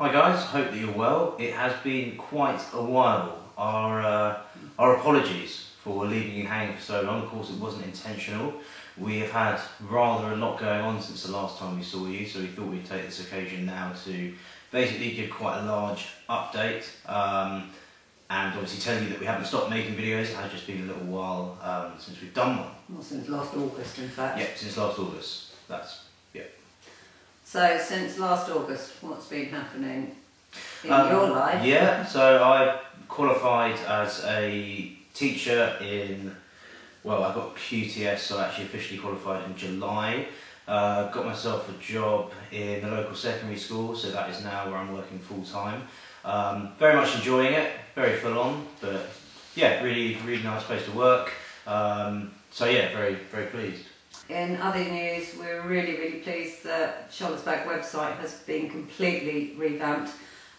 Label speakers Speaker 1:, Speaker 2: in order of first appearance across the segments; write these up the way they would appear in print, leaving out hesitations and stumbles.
Speaker 1: Hi guys, hope that you're well. It has been quite a while. Our apologies for leaving you hanging for so long. Of course, it wasn't intentional. We have had rather a lot going on since the last time we saw you, so we thought we'd take this occasion now to basically give quite a large update and obviously tell you that we haven't stopped making videos. It has just been a little while since we've done one.
Speaker 2: Well, since last August, in fact.
Speaker 1: Yep, since last August.
Speaker 2: So, since last August, what's been happening in your life?
Speaker 1: Yeah, so I qualified as a teacher in, well, I got QTS, so I actually officially qualified in July. Got myself a job in the local secondary school, so that is now where I'm working full time. Very much enjoying it, very full on, but yeah, really nice place to work. So yeah, very pleased.
Speaker 2: In other news, we're really pleased that Charlotte's Bag website has been completely revamped.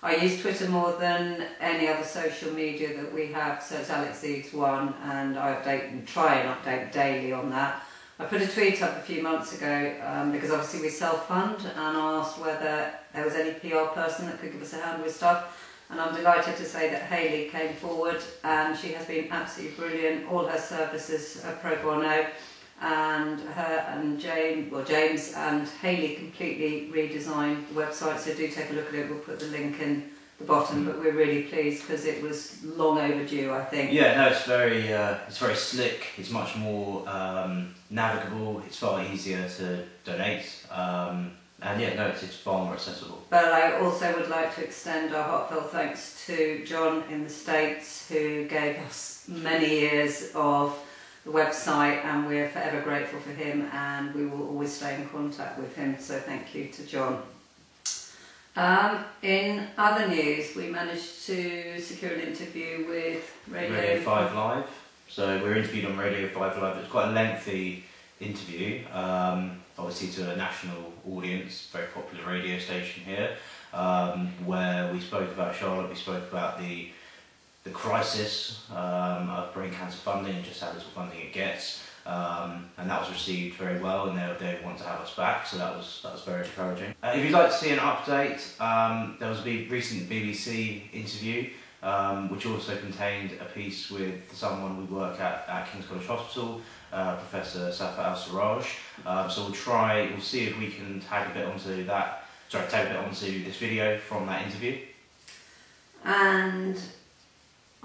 Speaker 2: I use Twitter more than any other social media that we have, so it's AlexEads1, and I update and try and update daily on that. I put a tweet up a few months ago because obviously we self-fund, and I asked whether there was any PR person that could give us a hand with stuff, and I'm delighted to say that Hayley came forward, and she has been absolutely brilliant. All her services are pro bono, and her and James and Hayley completely redesigned the website, so do take a look at it. We'll put the link in the bottom, but we're really pleased because it was long overdue, I think.
Speaker 1: Yeah, no, it's very slick. It's much more navigable. It's far easier to donate, and yeah, no, it's far more accessible.
Speaker 2: But I also would like to extend our heartfelt thanks to John in the States, who gave us many years of the website, and we're forever grateful for him, and we will always stay in contact with him, so thank you to John. In other news, we managed to secure an interview with
Speaker 1: Radio 5 Live. So we were interviewed on Radio 5 Live. It was quite a lengthy interview, obviously to a national audience, very popular radio station here, where we spoke about Charlotte, we spoke about the crisis of brain cancer funding and just how little funding it gets, and that was received very well, and they want to have us back, so that was very encouraging. If you'd like to see an update, there was a recent BBC interview which also contained a piece with someone we work at King's College Hospital, Professor Safa Al-Sarraj. So we'll see if we can tag a bit onto this video from that interview.
Speaker 2: And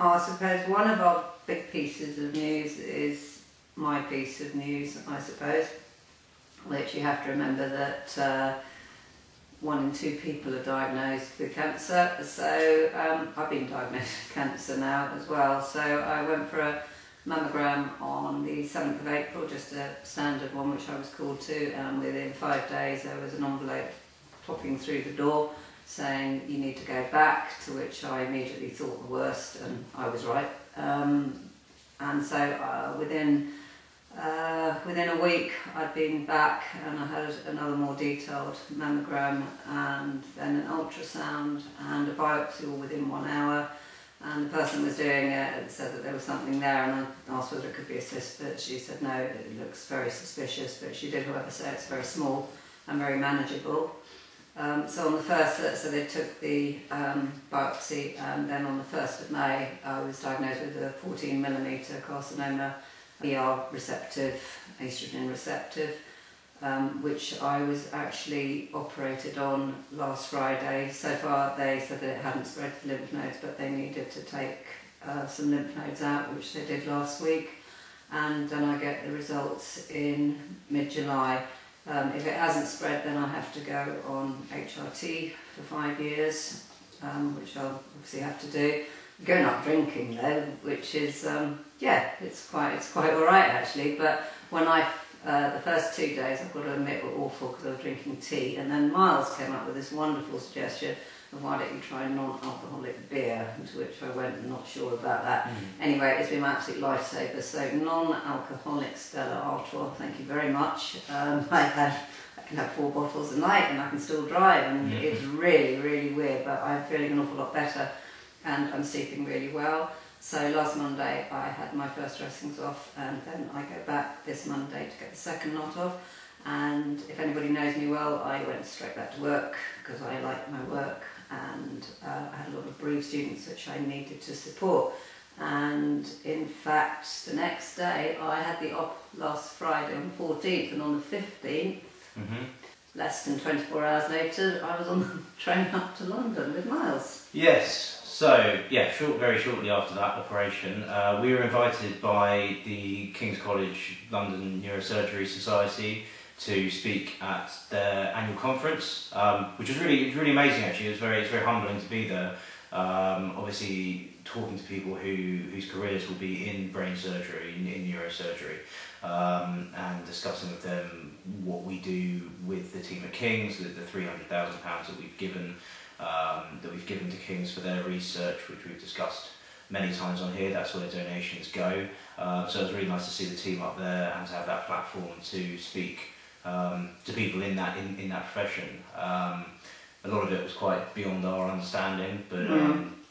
Speaker 2: I suppose one of our big pieces of news is my piece of news, I suppose, which you have to remember that 1 in 2 people are diagnosed with cancer. So I've been diagnosed with cancer now as well. So I went for a mammogram on the 7th of April, just a standard one which I was called to, and within 5 days there was an envelope popping through the door saying you need to go back, to which I immediately thought the worst, and I was right. And so within a week I'd been back, and I had another more detailed mammogram, and then an ultrasound and a biopsy all within 1 hour. And the person was doing it said that there was something there, and I asked whether it could be a cyst, but she said no, it looks very suspicious, but she did however say it's very small and very manageable. So on the 1st, so they took the biopsy, and then on the 1st of May I was diagnosed with a 14mm carcinoma, ER receptive, estrogen receptive, which I was actually operated on last Friday. So far they said that it hadn't spread to the lymph nodes, but they needed to take some lymph nodes out, which they did last week, and then I get the results in mid-July. If it hasn't spread, then I have to go on HRT for 5 years, which I'll obviously have to do. I'm going up drinking though, which is, yeah, it's quite all right actually. But when the first 2 days, I've got to admit, were awful because I was drinking tea, and then Miles came up with this wonderful suggestion of why don't you try non-alcoholic beer, to which I went not sure about that. Anyway, it's been my absolute lifesaver. So non-alcoholic Stella Artois, thank you very much. I can have 4 bottles a night and I can still drive, and it's really weird, but I'm feeling an awful lot better and I'm sleeping really well. So last Monday I had my first dressings off, and then I go back this Monday to get the second lot off. And if anybody knows me well, I went straight back to work because I like my work, and of bereaved students which I needed to support. And in fact, the next day I had the op last Friday on the 14th, and on the 15th, less than 24 hours later, I was on the train up to London with Miles.
Speaker 1: Yes, so yeah, very shortly after that operation, we were invited by the King's College London Neurosurgery Society to speak at their annual conference, which was really amazing actually. It's very humbling to be there. Obviously talking to people whose careers will be in brain surgery, in neurosurgery, and discussing with them what we do with the team at King's, the £300,000 that we've given to King's for their research, which we've discussed many times on here. That's where donations go. So it was really nice to see the team up there and to have that platform to speak to people in that profession. A lot of it was quite beyond our understanding, but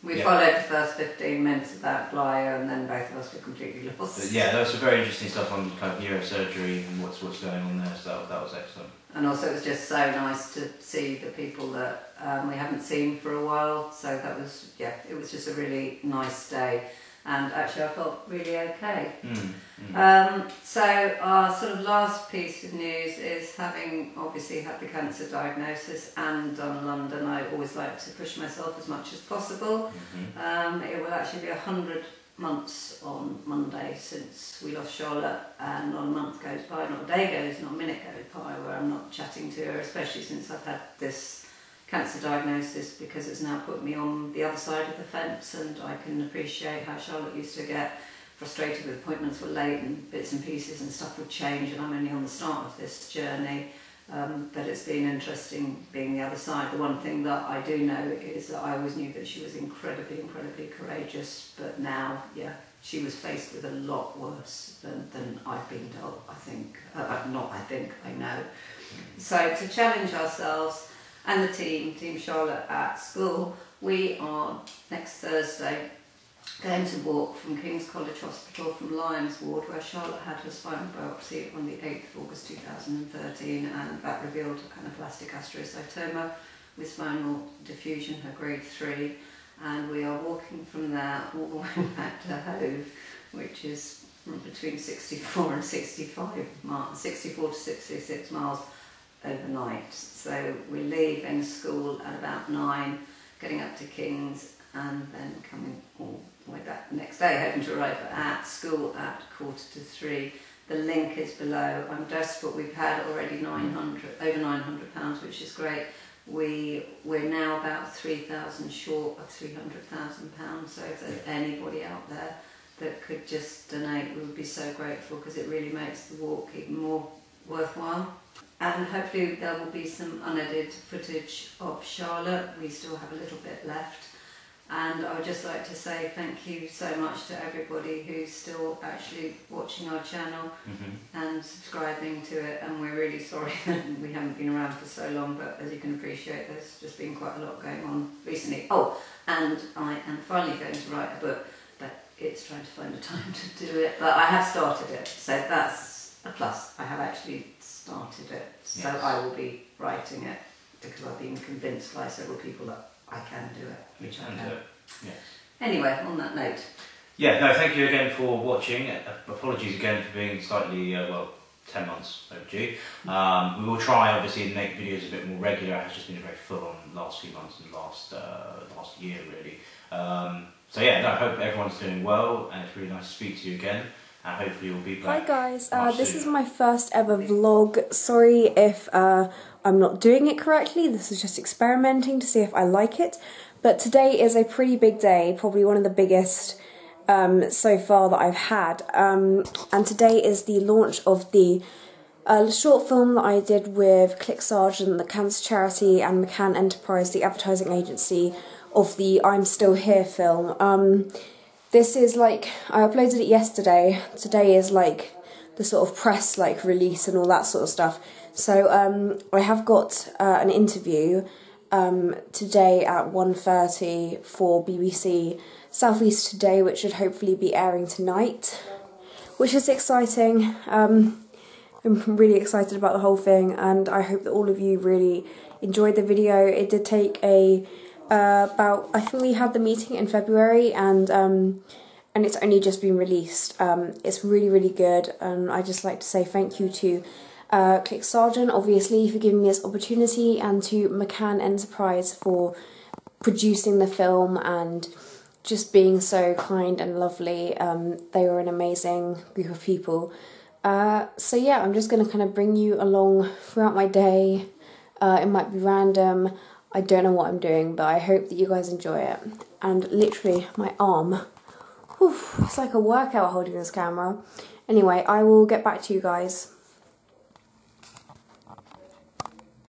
Speaker 2: we followed the first 15 minutes of that flyer, and then both of us were completely lost.
Speaker 1: But yeah, there was some very interesting stuff on kind of neurosurgery and what's going on there. So that was excellent.
Speaker 2: And also, it was just so nice to see the people that we haven't seen for a while. So that was, it was just a really nice day. And actually I felt really okay. So our sort of last piece of news is, having obviously had the cancer diagnosis and done London, I always like to push myself as much as possible. It will actually be 100 months on Monday since we lost Charlotte, and not a month goes by, not a day goes, not a minute goes by where I'm not chatting to her, especially since I've had this cancer diagnosis, because it's now put me on the other side of the fence, and I can appreciate how Charlotte used to get frustrated with appointments were late and bits and pieces and stuff would change, and I'm only on the start of this journey. But it's been interesting being the other side. The one thing that I do know is that I always knew that she was incredibly courageous, but now, she was faced with a lot worse than I've been told, I think. I know. So to challenge ourselves and the Team Charlotte at school, we are next Thursday going to walk from King's College Hospital, from Lyons Ward, where Charlotte had her spinal biopsy on the 8th of August 2013, and that revealed anaplastic astrocytoma with spinal diffusion, her grade 3, and we are walking from there all the way back to Hove, which is between 64 and 65 miles, 64 to 66 miles overnight. So we leave in school at about 9, getting up to King's, and then coming all the way back the next day, hoping to arrive at school at 2:45. The link is below. I'm desperate. We've had already over £900, which is great. We're now about 3,000 short of £300,000. So if there's anybody out there that could just donate, we would be so grateful, because it really makes the walk even more worthwhile. And hopefully there will be some unedited footage of Charlotte. We still have a little bit left. And I would just like to say thank you so much to everybody who's still actually watching our channel and subscribing to it. And we're really sorry that we haven't been around for so long, but as you can appreciate, there's just been quite a lot going on recently. Oh, and I am finally going to write a book, but it's trying to find the time to do it. But I have started it, so that's a plus. I have actually started it, so yes. I will be writing it, because I've been convinced by several people that I can do it, which I can.
Speaker 1: Yes.
Speaker 2: Anyway, on that note.
Speaker 1: Yeah, no, thank you again for watching. Apologies again for being slightly, 10 months overdue. We will try, obviously, and make videos a bit more regular. It has just been a very full-on last few months and last year, really. So yeah, no, I hope everyone's doing well, and it's really nice to speak to you again. Hopefully you'll be back.
Speaker 3: Hi guys, this is my first ever vlog. Sorry if I'm not doing it correctly. This is just experimenting to see if I like it. But today is a pretty big day, probably one of the biggest so far that I've had. And today is the launch of the short film that I did with Click Sargent, the cancer charity, and McCann Enterprise, the advertising agency, of the I'm Still Here film. This is like, I uploaded it yesterday. Today is like the sort of press release and all that sort of stuff. So I have got an interview today at 1:30 for BBC South East Today, which should hopefully be airing tonight, which is exciting. I'm really excited about the whole thing, and I hope that all of you really enjoyed the video. It did take a I think we had the meeting in February, and it's only just been released. It's really, really good, and I'd just like to say thank you to Click Sargent, obviously, for giving me this opportunity, and to McCann Enterprise for producing the film and just being so kind and lovely. They were an amazing group of people. So yeah, I'm just going to kind of bring you along throughout my day. It might be random. I don't know what I'm doing, but I hope that you guys enjoy it. And literally, my arm, whew, it's like a workout holding this camera. Anyway, I will get back to you guys.